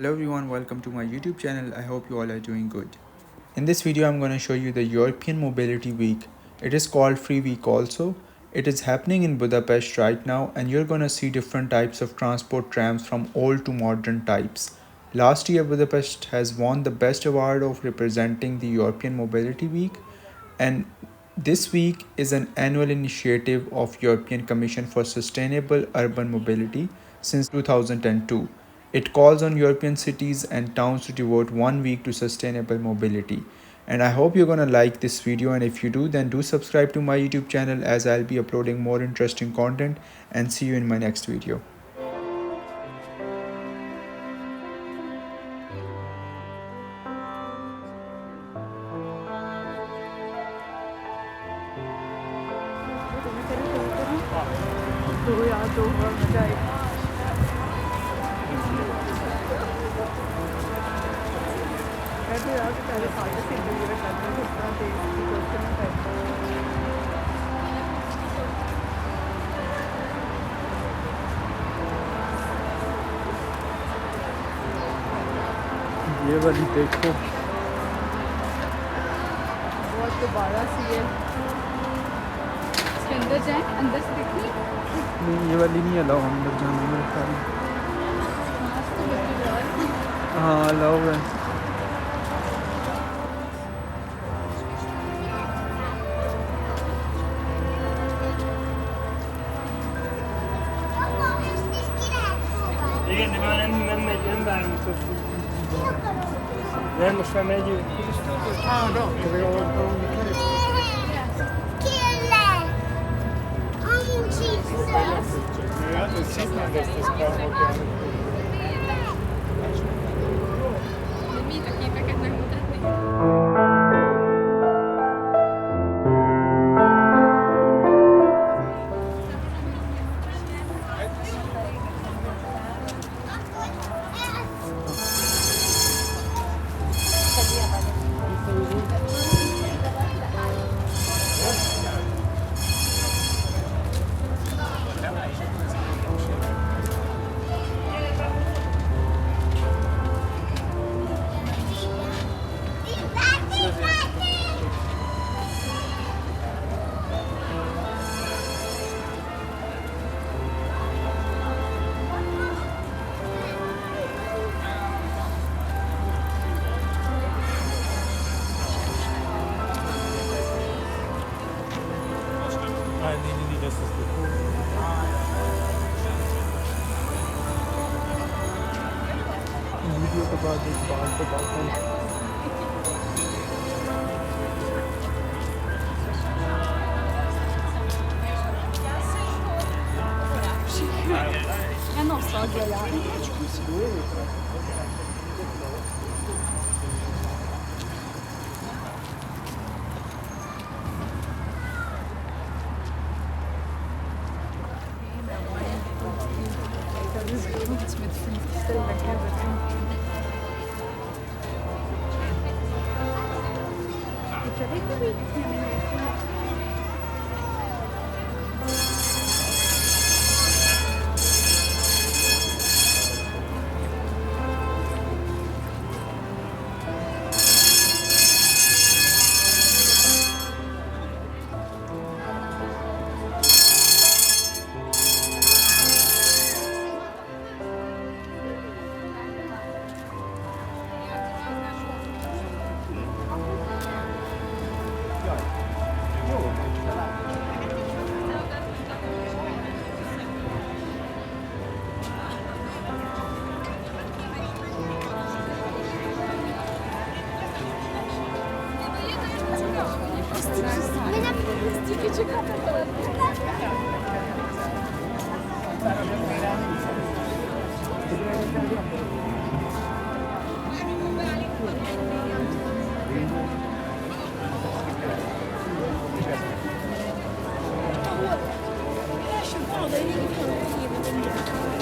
Hello everyone, welcome to my YouTube channel. I hope you all are doing good. In this video, I'm going to show you the European Mobility Week. It is called Free Week also. It is happening in Budapest right now and you're going to see different types of transport trams from old to modern types. Last year, Budapest has won the best award of representing the European Mobility Week, and this week is an annual initiative of European Commission for Sustainable Urban Mobility since 2002. It calls on European cities and towns to devote 1 week to sustainable mobility. And I hope you're gonna like this video, and if you do, then do subscribe to my YouTube channel as I'll be uploading more interesting content, and see you in my next video. दो यार दो और मजा आएगा। मैं तो यार पहले सारे से इंटरव्यू करती हूँ किस तरह देश की क्वेश्चन में करता हूँ। ये वाली देखो, बहुत दोबारा सीएल अंदर जाए, अंदर से देखिए। नहीं ये वाली नहीं अलाउ अंदर जाना मेरे ख्याल में। हाँ अलाउ है। Igen, de már nem megy, nem várunk, hogy nem, most már megyünk. Mind a képeket megmutatni. Nee, das ist gut. Video के बाद एक बात बताता हूँ। Ja, nog zo, ja. Das ist gut mit 50 Stellen, da kann man Ja, schon, det är ingen